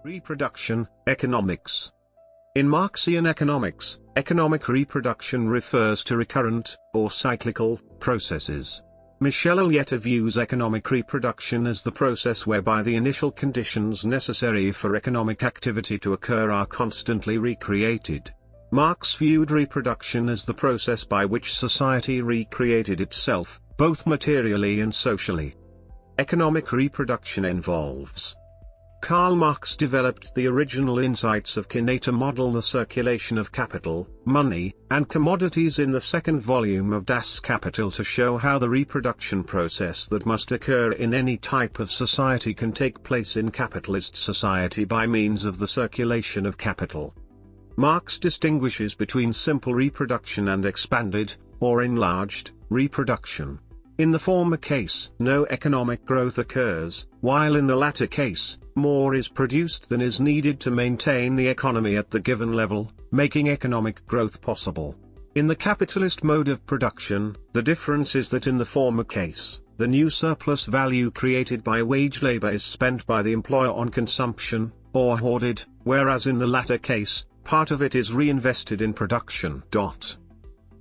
Reproduction, economics. In Marxian economics, economic reproduction refers to recurrent, or cyclical, processes. Michel Aglietta views economic reproduction as the process whereby the initial conditions necessary for economic activity to occur are constantly recreated. Marx viewed reproduction as the process by which society recreated itself, both materially and socially. Economic reproduction involves. Karl Marx developed the original insights of Kine to model the circulation of capital, money, and commodities in the second volume of Das Kapital to show how the reproduction process that must occur in any type of society can take place in capitalist society by means of the circulation of capital. Marx distinguishes between simple reproduction and expanded, or enlarged, reproduction. In the former case, no economic growth occurs, while in the latter case, more is produced than is needed to maintain the economy at the given level, making economic growth possible. In the capitalist mode of production, the difference is that in the former case, the new surplus value created by wage labor is spent by the employer on consumption, or hoarded, whereas in the latter case, part of it is reinvested in production.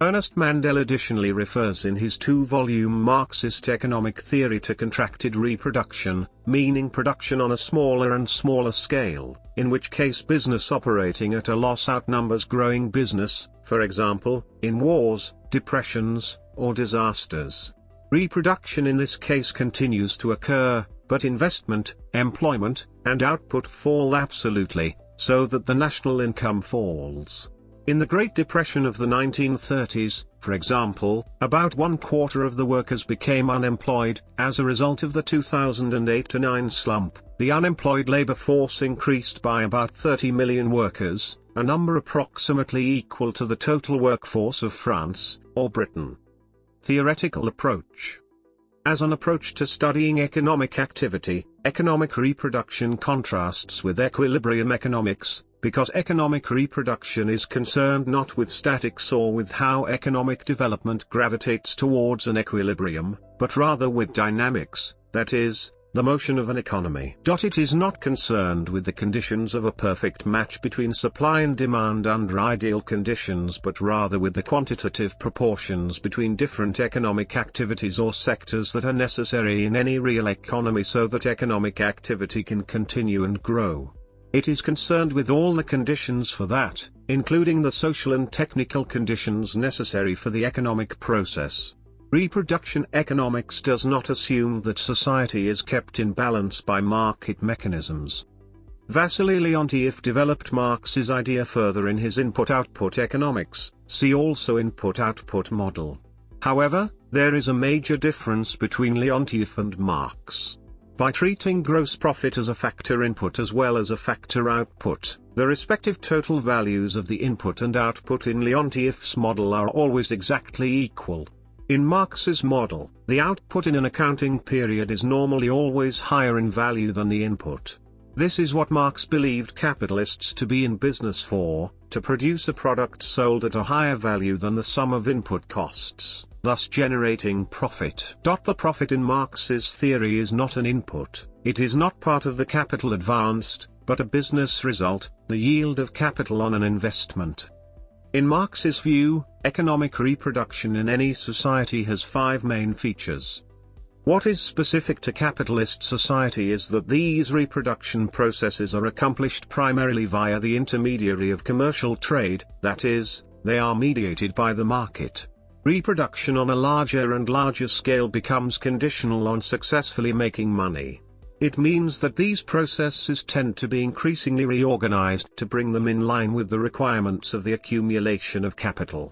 Ernest Mandel additionally refers in his two-volume Marxist economic theory to contracted reproduction, meaning production on a smaller and smaller scale, in which case business operating at a loss outnumbers growing business, for example, in wars, depressions, or disasters. Reproduction in this case continues to occur, but investment, employment, and output fall absolutely, so that the national income falls. In the Great Depression of the 1930s, for example, about 1/4 of the workers became unemployed. As a result of the 2008-09 slump, the unemployed labor force increased by about 30 million workers, a number approximately equal to the total workforce of France, or Britain. Theoretical approach. As an approach to studying economic activity, economic reproduction contrasts with equilibrium economics, because economic reproduction is concerned not with statics or with how economic development gravitates towards an equilibrium, but rather with dynamics, that is, the motion of an economy. It is not concerned with the conditions of a perfect match between supply and demand under ideal conditions, but rather with the quantitative proportions between different economic activities or sectors that are necessary in any real economy so that economic activity can continue and grow. It is concerned with all the conditions for that, including the social and technical conditions necessary for the economic process. Reproduction economics does not assume that society is kept in balance by market mechanisms. Wassily Leontief developed Marx's idea further in his input-output economics, see also input-output model. However, there is a major difference between Leontief and Marx. By treating gross profit as a factor input as well as a factor output, the respective total values of the input and output in Leontief's model are always exactly equal. In Marx's model, the output in an accounting period is normally always higher in value than the input. This is what Marx believed capitalists to be in business for, to produce a product sold at a higher value than the sum of input costs, thus generating profit. The profit in Marx's theory is not an input, it is not part of the capital advanced, but a business result, the yield of capital on an investment. In Marx's view, economic reproduction in any society has 5 main features. What is specific to capitalist society is that these reproduction processes are accomplished primarily via the intermediary of commercial trade, that is, they are mediated by the market. Reproduction on a larger and larger scale becomes conditional on successfully making money. It means that these processes tend to be increasingly reorganized to bring them in line with the requirements of the accumulation of capital.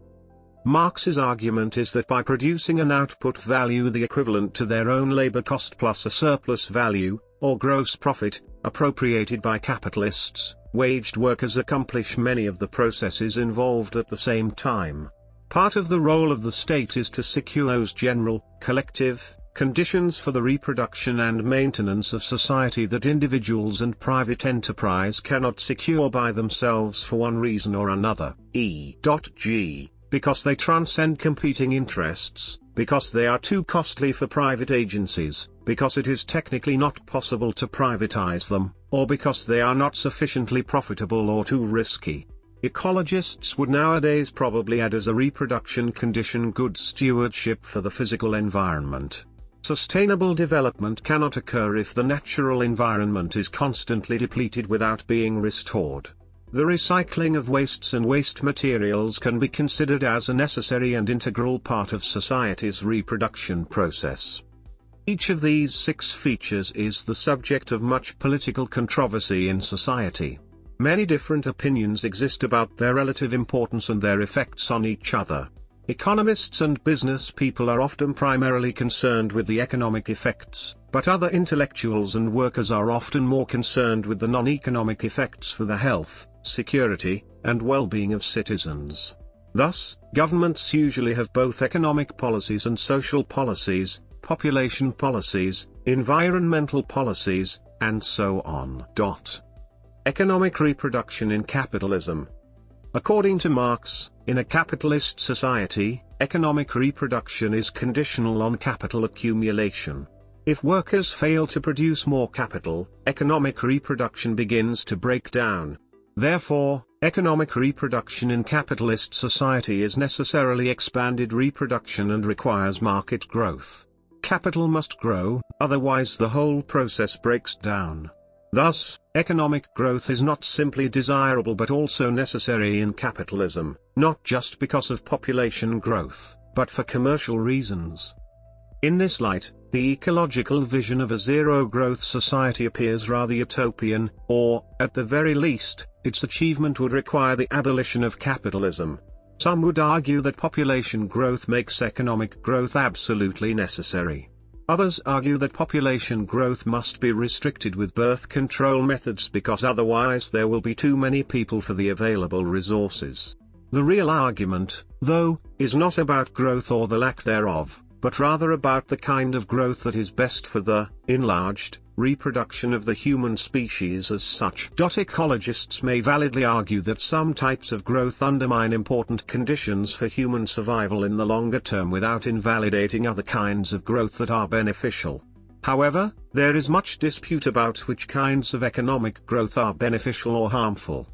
Marx's argument is that by producing an output value the equivalent to their own labor cost plus a surplus value, or gross profit, appropriated by capitalists, waged workers accomplish many of the processes involved at the same time. Part of the role of the state is to secure those general, collective, conditions for the reproduction and maintenance of society that individuals and private enterprise cannot secure by themselves for one reason or another, e.g., because they transcend competing interests, because they are too costly for private agencies, because it is technically not possible to privatize them, or because they are not sufficiently profitable or too risky. Ecologists would nowadays probably add as a reproduction condition good stewardship for the physical environment. Sustainable development cannot occur if the natural environment is constantly depleted without being restored. The recycling of wastes and waste materials can be considered as a necessary and integral part of society's reproduction process. Each of these 6 features is the subject of much political controversy in society. Many different opinions exist about their relative importance and their effects on each other. Economists and business people are often primarily concerned with the economic effects, but other intellectuals and workers are often more concerned with the non-economic effects for the health, security, and well-being of citizens. Thus, governments usually have both economic policies and social policies, population policies, environmental policies, and so on. Economic reproduction in capitalism. According to Marx, in a capitalist society, economic reproduction is conditional on capital accumulation. If workers fail to produce more capital, economic reproduction begins to break down. Therefore, economic reproduction in capitalist society is necessarily expanded reproduction and requires market growth. Capital must grow, otherwise the whole process breaks down. Thus, economic growth is not simply desirable but also necessary in capitalism, not just because of population growth, but for commercial reasons. In this light, the ecological vision of a zero-growth society appears rather utopian, or, at the very least, its achievement would require the abolition of capitalism. Some would argue that population growth makes economic growth absolutely necessary. Others argue that population growth must be restricted with birth control methods because otherwise there will be too many people for the available resources. The real argument, though, is not about growth or the lack thereof, but rather about the kind of growth that is best for the enlarged reproduction of the human species as such. Ecologists may validly argue that some types of growth undermine important conditions for human survival in the longer term without invalidating other kinds of growth that are beneficial. However, there is much dispute about which kinds of economic growth are beneficial or harmful.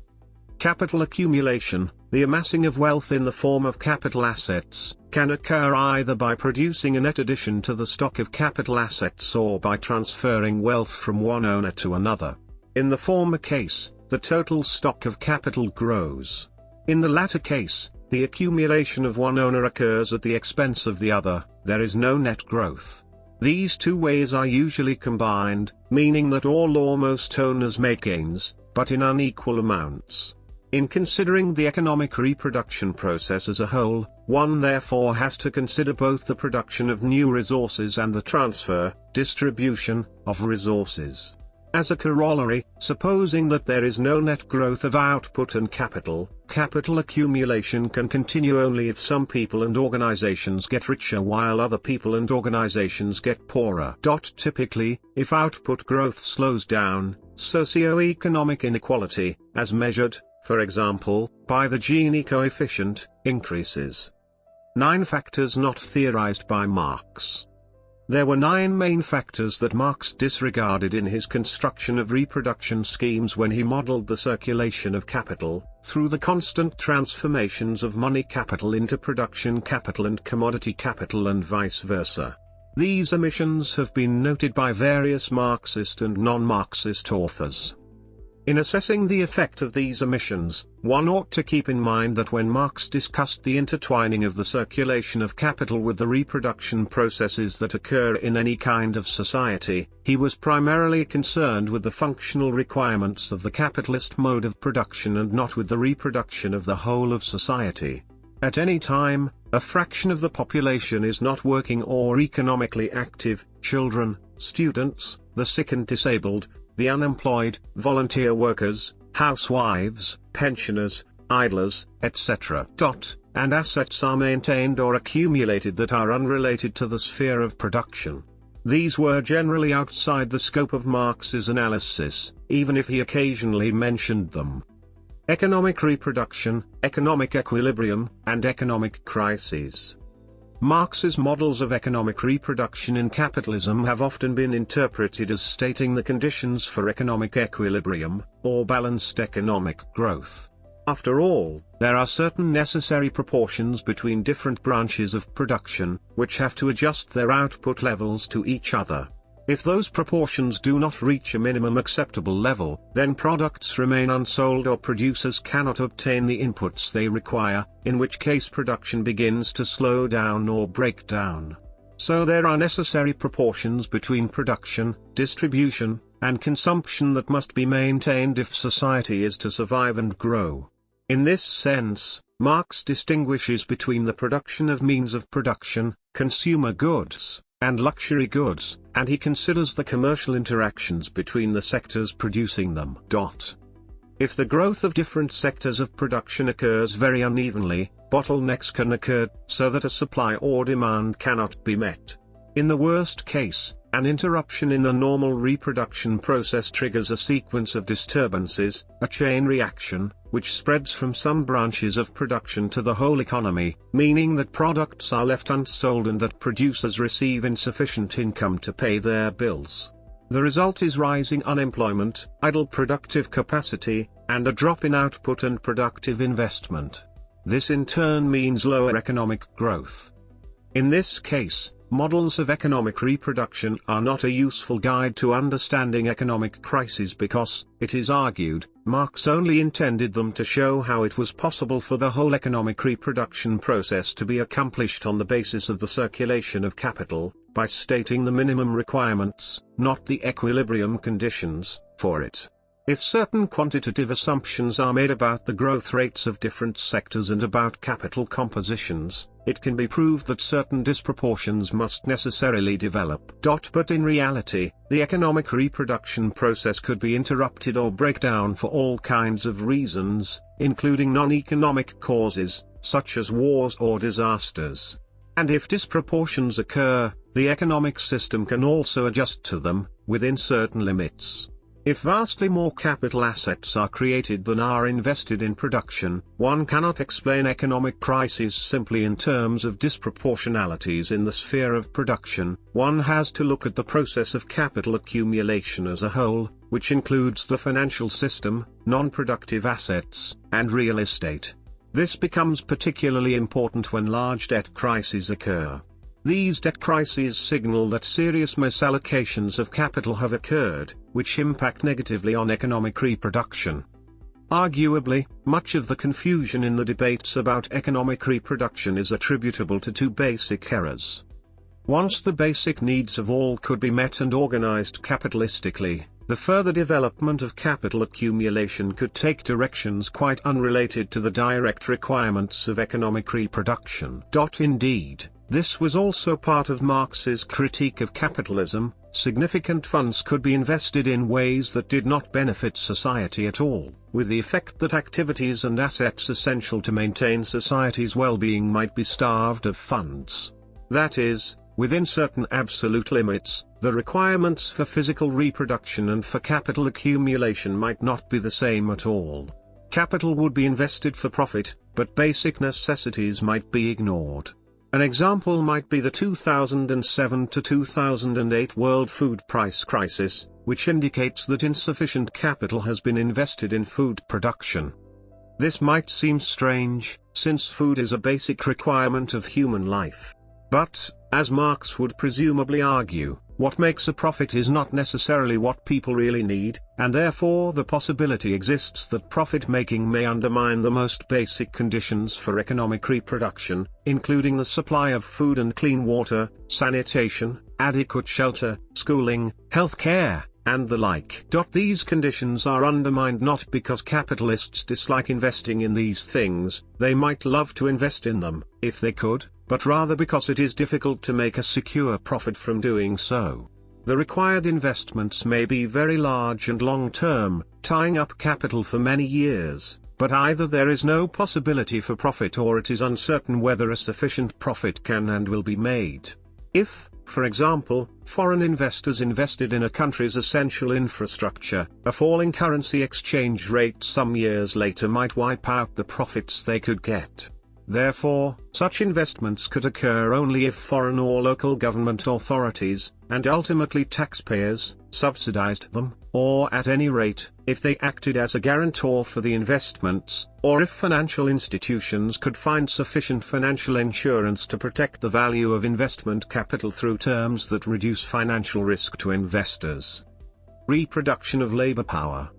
Capital accumulation, the amassing of wealth in the form of capital assets, can occur either by producing a net addition to the stock of capital assets or by transferring wealth from one owner to another. In the former case, the total stock of capital grows. In the latter case, the accumulation of one owner occurs at the expense of the other, there is no net growth. These two ways are usually combined, meaning that all or most owners make gains, but in unequal amounts. In considering the economic reproduction process as a whole, one therefore has to consider both the production of new resources and the transfer, distribution, of resources. As a corollary, supposing that there is no net growth of output and capital, capital accumulation can continue only if some people and organizations get richer while other people and organizations get poorer. Typically, if output growth slows down, socio-economic inequality, as measured, for example, by the Gini coefficient, increases. 9 factors not theorized by Marx. There were 9 main factors that Marx disregarded in his construction of reproduction schemes when he modeled the circulation of capital, through the constant transformations of money capital into production capital and commodity capital and vice versa. These omissions have been noted by various Marxist and non-Marxist authors. In assessing the effect of these omissions, one ought to keep in mind that when Marx discussed the intertwining of the circulation of capital with the reproduction processes that occur in any kind of society, he was primarily concerned with the functional requirements of the capitalist mode of production and not with the reproduction of the whole of society. At any time, a fraction of the population is not working or economically active: children, students, the sick and disabled, the unemployed, volunteer workers, housewives, pensioners, idlers, etc. And assets are maintained or accumulated that are unrelated to the sphere of production. These were generally outside the scope of Marx's analysis, even if he occasionally mentioned them. Economic reproduction, economic equilibrium, and economic crises. Marx's models of economic reproduction in capitalism have often been interpreted as stating the conditions for economic equilibrium, or balanced economic growth. After all, there are certain necessary proportions between different branches of production, which have to adjust their output levels to each other. If those proportions do not reach a minimum acceptable level, then products remain unsold or producers cannot obtain the inputs they require, in which case production begins to slow down or break down. So there are necessary proportions between production, distribution, and consumption that must be maintained if society is to survive and grow. In this sense, Marx distinguishes between the production of means of production, consumer goods, and luxury goods, and he considers the commercial interactions between the sectors producing them. If the growth of different sectors of production occurs very unevenly, bottlenecks can occur, so that a supply or demand cannot be met. In the worst case, an interruption in the normal reproduction process triggers a sequence of disturbances, a chain reaction, which spreads from some branches of production to the whole economy, meaning that products are left unsold and that producers receive insufficient income to pay their bills. The result is rising unemployment, idle productive capacity, and a drop in output and productive investment. This in turn means lower economic growth. In this case, models of economic reproduction are not a useful guide to understanding economic crises because, it is argued, Marx only intended them to show how it was possible for the whole economic reproduction process to be accomplished on the basis of the circulation of capital, by stating the minimum requirements, not the equilibrium conditions, for it. If certain quantitative assumptions are made about the growth rates of different sectors and about capital compositions, it can be proved that certain disproportions must necessarily develop. But in reality, the economic reproduction process could be interrupted or break down for all kinds of reasons, including non-economic causes, such as wars or disasters. And if disproportions occur, the economic system can also adjust to them, within certain limits. If vastly more capital assets are created than are invested in production, one cannot explain economic crises simply in terms of disproportionalities in the sphere of production. One has to look at the process of capital accumulation as a whole, which includes the financial system, non-productive assets, and real estate. This becomes particularly important when large debt crises occur. These debt crises signal that serious misallocations of capital have occurred, which impact negatively on economic reproduction. Arguably, much of the confusion in the debates about economic reproduction is attributable to two basic errors. Once the basic needs of all could be met and organized capitalistically, the further development of capital accumulation could take directions quite unrelated to the direct requirements of economic reproduction. Indeed, this was also part of Marx's critique of capitalism. Significant funds could be invested in ways that did not benefit society at all, with the effect that activities and assets essential to maintain society's well-being might be starved of funds. That is, within certain absolute limits, the requirements for physical reproduction and for capital accumulation might not be the same at all. Capital would be invested for profit, but basic necessities might be ignored. An example might be the 2007 to 2008 world food price crisis, which indicates that insufficient capital has been invested in food production. This might seem strange, since food is a basic requirement of human life. But, as Marx would presumably argue, what makes a profit is not necessarily what people really need, and therefore the possibility exists that profit-making may undermine the most basic conditions for economic reproduction, including the supply of food and clean water, sanitation, adequate shelter, schooling, health care, and the like. These conditions are undermined not because capitalists dislike investing in these things, they might love to invest in them, if they could, but rather because it is difficult to make a secure profit from doing so. The required investments may be very large and long-term, tying up capital for many years, but either there is no possibility for profit or it is uncertain whether a sufficient profit can and will be made. If, for example, foreign investors invested in a country's essential infrastructure, a falling currency exchange rate some years later might wipe out the profits they could get. Therefore, such investments could occur only if foreign or local government authorities, and ultimately taxpayers, subsidized them, or at any rate, if they acted as a guarantor for the investments, or if financial institutions could find sufficient financial insurance to protect the value of investment capital through terms that reduce financial risk to investors. Reproduction of labor power.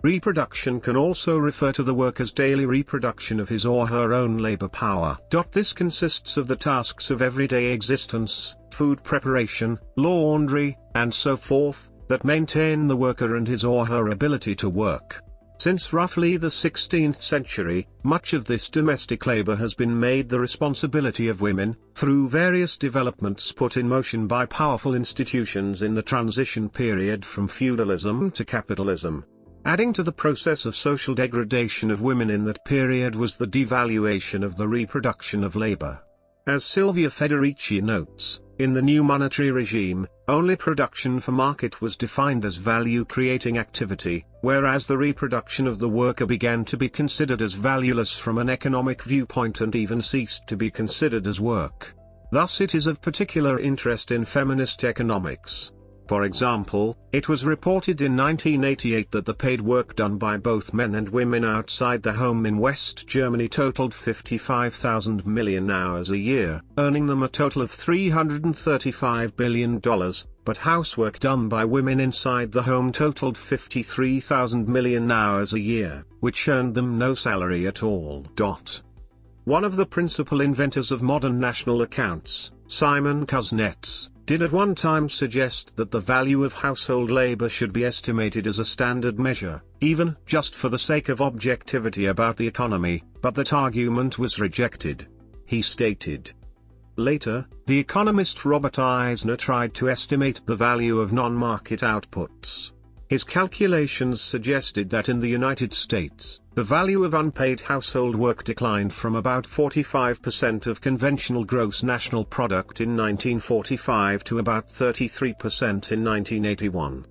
Reproduction can also refer to the worker's daily reproduction of his or her own labor power. This consists of the tasks of everyday existence, food preparation, laundry, and so forth, that maintain the worker and his or her ability to work. Since roughly the 16th century, much of this domestic labor has been made the responsibility of women, through various developments put in motion by powerful institutions in the transition period from feudalism to capitalism. Adding to the process of social degradation of women in that period was the devaluation of the reproduction of labor. As Silvia Federici notes, in the new monetary regime, only production for market was defined as value-creating activity, whereas the reproduction of the worker began to be considered as valueless from an economic viewpoint and even ceased to be considered as work. Thus it is of particular interest in feminist economics. For example, it was reported in 1988 that the paid work done by both men and women outside the home in West Germany totaled 55,000 million hours a year, earning them a total of $335 billion, but housework done by women inside the home totaled 53,000 million hours a year, which earned them no salary at all. One of the principal inventors of modern national accounts, Simon Kuznets, did at one time suggest that the value of household labor should be estimated as a standard measure, even just for the sake of objectivity about the economy, but that argument was rejected. He stated. Later, the economist Robert Eisner tried to estimate the value of non-market outputs. His calculations suggested that in the United States, the value of unpaid household work declined from about 45% of conventional gross national product in 1945 to about 33% in 1981.